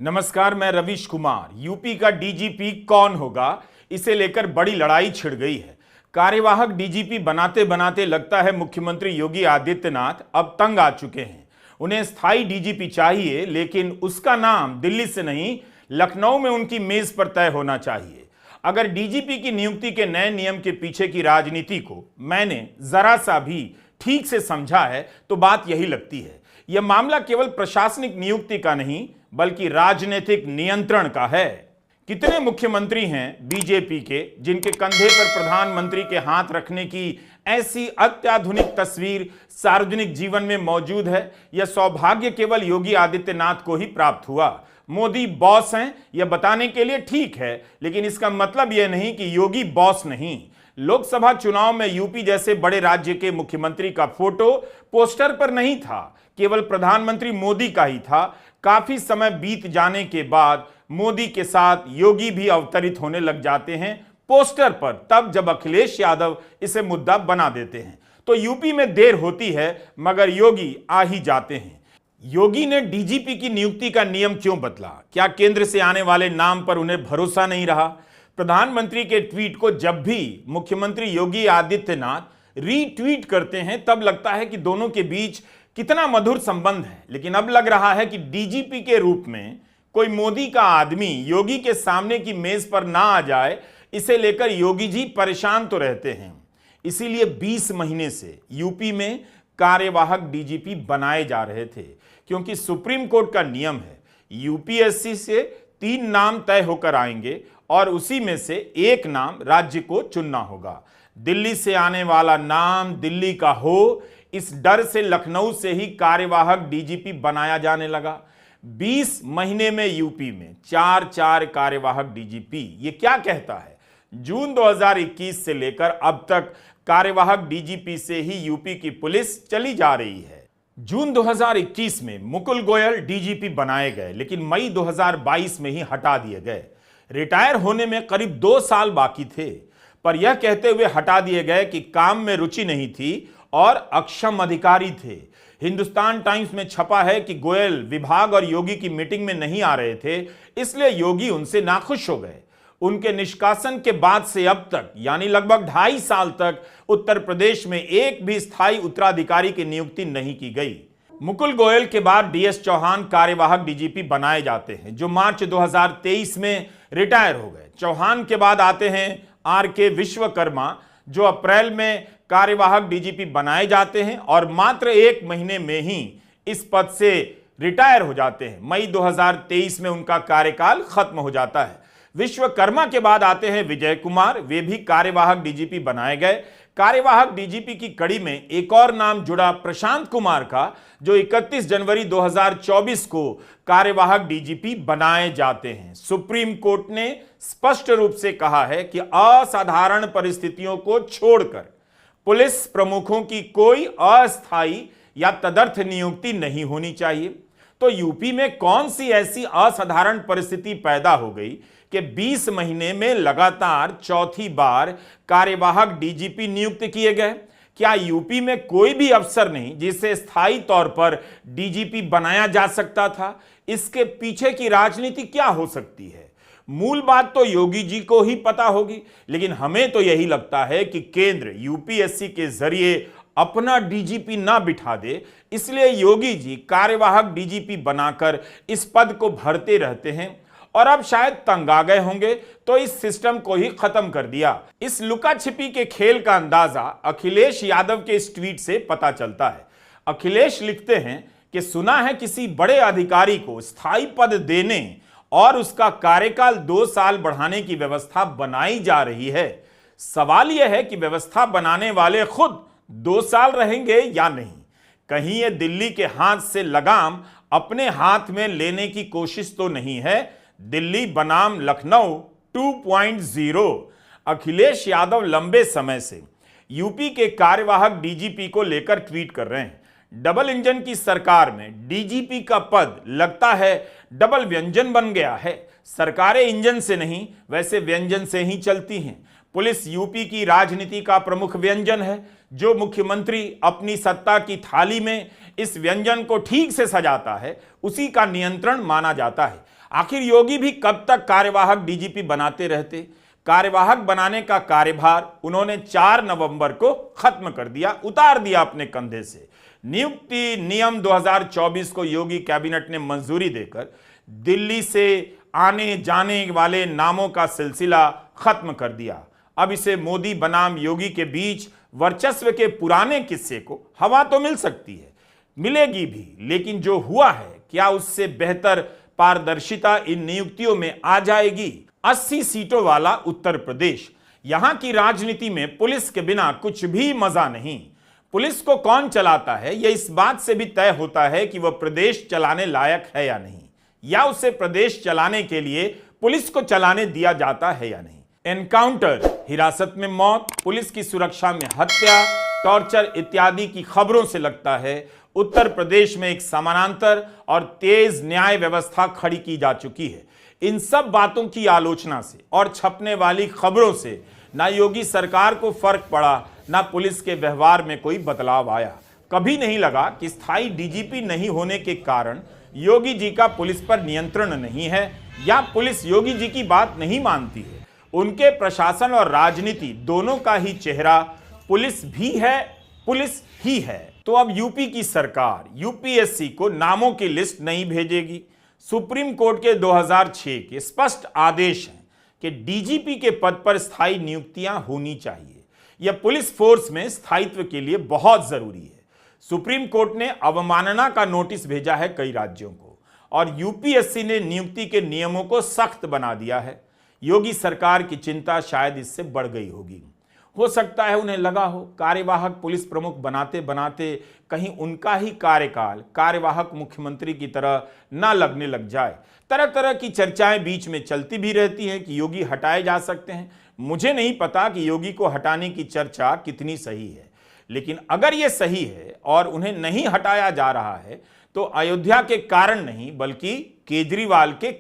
नमस्कार, मैं रवीश कुमार। यूपी का डीजीपी कौन होगा, इसे लेकर बड़ी लड़ाई छिड़ गई है। कार्यवाहक डीजीपी बनाते बनाते लगता है मुख्यमंत्री योगी आदित्यनाथ अब तंग आ चुके हैं। उन्हें स्थायी डीजीपी चाहिए, लेकिन उसका नाम दिल्ली से नहीं, लखनऊ में उनकी मेज पर तय होना चाहिए। अगर डीजीपी की नियुक्ति के नए नियम के पीछे की राजनीति को मैंने जरा सा भी ठीक से समझा है तो बात यही लगती है। यह मामला केवल प्रशासनिक नियुक्ति का नहीं, बल्कि राजनीतिक नियंत्रण का है। कितने मुख्यमंत्री हैं बीजेपी के जिनके कंधे पर प्रधानमंत्री के हाथ रखने की ऐसी अत्याधुनिक तस्वीर सार्वजनिक जीवन में मौजूद है? यह सौभाग्य केवल योगी आदित्यनाथ को ही प्राप्त हुआ। मोदी बॉस हैं यह बताने के लिए ठीक है, लेकिन इसका मतलब यह नहीं कि योगी बॉस नहीं। लोकसभा चुनाव में यूपी जैसे बड़े राज्य के मुख्यमंत्री का फोटो पोस्टर पर नहीं था, केवल प्रधानमंत्री मोदी का ही था। काफी समय बीत जाने के बाद मोदी के साथ योगी भी अवतरित होने लग जाते हैं पोस्टर पर, तब जब अखिलेश यादव इसे मुद्दा बना देते हैं तो यूपी में देर होती है, मगर योगी आ ही जाते हैं। योगी ने डीजीपी की नियुक्ति का नियम क्यों बदला? क्या केंद्र से आने वाले नाम पर उन्हें भरोसा नहीं रहा? प्रधानमंत्री के ट्वीट को जब भी मुख्यमंत्री योगी आदित्यनाथ रीट्वीट करते हैं तब लगता है कि दोनों के बीच कितना मधुर संबंध है, लेकिन अब लग रहा है कि डीजीपी के रूप में कोई मोदी का आदमी योगी के सामने की मेज पर ना आ जाए, इसे लेकर योगी जी परेशान तो रहते हैं। इसीलिए 20 महीने से यूपी में कार्यवाहक डीजीपी बनाए जा रहे थे, क्योंकि सुप्रीम कोर्ट का नियम है यूपीएससी से 3 नाम तय होकर आएंगे और उसी में से एक नाम राज्य को चुनना होगा। दिल्ली से आने वाला नाम दिल्ली का हो, इस डर से लखनऊ से ही कार्यवाहक डीजीपी बनाया जाने लगा। 20 महीने में यूपी में 4 कार्यवाहक डीजीपी। ये क्या कहता है? जून 2021 से लेकर अब तक कार्यवाहक डीजीपी से ही यूपी की पुलिस चली जा रही है। जून 2021 में मुकुल गोयल डीजीपी बनाए गए, लेकिन मई 2022 में ही हटा दिए गए। रिटायर होने में करीब 2 साल बाकी थे, पर यह कहते हुए हटा दिए गए कि काम में रुचि नहीं थी और अक्षम अधिकारी थे। हिंदुस्तान टाइम्स में छपा है कि गोयल विभाग और योगी की मीटिंग में नहीं आ रहे थे, इसलिए योगी उनसे नाखुश हो गए। उनके निष्कासन के बाद से अब तक यानी लगभग 2.5 साल तक उत्तर प्रदेश में एक भी स्थायी उत्तराधिकारी की नियुक्ति नहीं की गई। मुकुल गोयल के बाद डीएस चौहान कार्यवाहक डीजीपी बनाए जाते हैं, जो मार्च 2023 में रिटायर हो गए। चौहान के बाद आते हैं आरके विश्वकर्मा, जो अप्रैल में कार्यवाहक डीजीपी बनाए जाते हैं और मात्र 1 महीने में ही इस पद से रिटायर हो जाते हैं। मई 2023 में उनका कार्यकाल खत्म हो जाता है। विश्वकर्मा के बाद आते हैं विजय कुमार, वे भी कार्यवाहक डीजीपी बनाए गए। कार्यवाहक डीजीपी की कड़ी में एक और नाम जुड़ा प्रशांत कुमार का, जो 31 जनवरी 2024 को कार्यवाहक डीजीपी बनाए जाते हैं। सुप्रीम कोर्ट ने स्पष्ट रूप से कहा है कि असाधारण परिस्थितियों को छोड़कर पुलिस प्रमुखों की कोई अस्थायी या तदर्थ नियुक्ति नहीं होनी चाहिए। तो यूपी में कौन सी ऐसी असाधारण परिस्थिति पैदा हो गई कि 20 महीने में लगातार चौथी बार कार्यवाहक डीजीपी नियुक्त किए गए? क्या यूपी में कोई भी अफसर नहीं जिसे स्थायी तौर पर डीजीपी बनाया जा सकता था? इसके पीछे की राजनीति क्या हो सकती है? मूल बात तो योगी जी को ही पता होगी, लेकिन हमें तो यही लगता है कि केंद्र यूपीएससी के जरिए अपना डीजीपी ना बिठा दे, इसलिए योगी जी कार्यवाहक डीजीपी बनाकर इस पद को भरते रहते हैं और अब शायद तंग आ गए होंगे तो इस सिस्टम को ही खत्म कर दिया। इस लुका छिपी के खेल का अंदाजा अखिलेश यादव के इस ट्वीट से पता चलता है। अखिलेश लिखते हैं कि सुना है किसी बड़े अधिकारी को स्थायी पद देने और उसका कार्यकाल 2 साल बढ़ाने की व्यवस्था बनाई जा रही है। सवाल यह है कि व्यवस्था बनाने वाले खुद 2 साल रहेंगे या नहीं? कहीं ये दिल्ली के हाथ से लगाम अपने हाथ में लेने की कोशिश तो नहीं है? दिल्ली बनाम लखनऊ 2.0। अखिलेश यादव लंबे समय से यूपी के कार्यवाहक डीजीपी को लेकर ट्वीट कर रहे हैं। डबल इंजन की सरकार में डीजीपी का पद लगता है डबल व्यंजन बन गया है। सरकारें इंजन से नहीं, वैसे व्यंजन से ही चलती हैं। पुलिस यूपी की राजनीति का प्रमुख व्यंजन है, जो मुख्यमंत्री अपनी सत्ता की थाली में इस व्यंजन को ठीक से सजाता है, उसी का नियंत्रण माना जाता है। आखिर योगी भी कब तक कार्यवाहक डीजीपी बनाते रहते? कार्यवाहक बनाने का कार्यभार उन्होंने 4 नवंबर को खत्म कर दिया, उतार दिया अपने कंधे से। नियुक्ति नियम 2024 को योगी कैबिनेट ने मंजूरी देकर दिल्ली से आने जाने वाले नामों का सिलसिला खत्म कर दिया। अब इसे मोदी बनाम योगी के बीच वर्चस्व के पुराने किस्से को हवा तो मिल सकती है, मिलेगी भी, लेकिन जो हुआ है क्या उससे बेहतर पारदर्शिता इन नियुक्तियों में आ जाएगी? 80 सीटों वाला उत्तर प्रदेश, यहां की राजनीति में पुलिस के बिना कुछ भी मजा नहीं। पुलिस को कौन चलाता है यह इस बात से भी तय होता है कि वह प्रदेश चलाने लायक है या नहीं, या उसे प्रदेश चलाने के लिए पुलिस को चलाने दिया जाता है या नहीं। एनकाउंटर, हिरासत में मौत, पुलिस की सुरक्षा में हत्या, टॉर्चर इत्यादि की खबरों से लगता है उत्तर प्रदेश में एक समानांतर और तेज न्याय व्यवस्था खड़ी की जा चुकी है। इन सब बातों की आलोचना से और छपने वाली खबरों से ना योगी सरकार को फर्क पड़ा, ना पुलिस के व्यवहार में कोई बदलाव आया। कभी नहीं लगा कि स्थायी डीजीपी नहीं होने के कारण योगी जी का पुलिस पर नियंत्रण नहीं है, या पुलिस योगी जी की बात नहीं मानती है। उनके प्रशासन और राजनीति दोनों का ही चेहरा पुलिस भी है, पुलिस ही है। तो अब यूपी की सरकार यूपीएससी को नामों की लिस्ट नहीं भेजेगी। सुप्रीम कोर्ट के 2006 के स्पष्ट आदेश हैं कि डीजीपी के पद पर स्थायी नियुक्तियां होनी चाहिए। यह पुलिस फोर्स में स्थायित्व के लिए बहुत जरूरी है। सुप्रीम कोर्ट ने अवमानना का नोटिस भेजा है कई राज्यों को, और यूपीएससी ने नियुक्ति के नियमों को सख्त बना दिया है। योगी सरकार की चिंता शायद इससे बढ़ गई होगी। हो सकता है उन्हें लगा हो कार्यवाहक पुलिस प्रमुख बनाते बनाते कहीं उनका ही कार्यकाल कार्यवाहक मुख्यमंत्री की तरह ना लगने लग जाए। तरह तरह की चर्चाएं बीच में चलती भी रहती हैं कि योगी हटाए जा सकते हैं। मुझे नहीं पता कि योगी को हटाने की चर्चा कितनी सही है, लेकिन अगर यह सही है और उन्हें नहीं हटाया जा रहा है तो अयोध्या के कारण नहीं बल्कि केजरीवाल के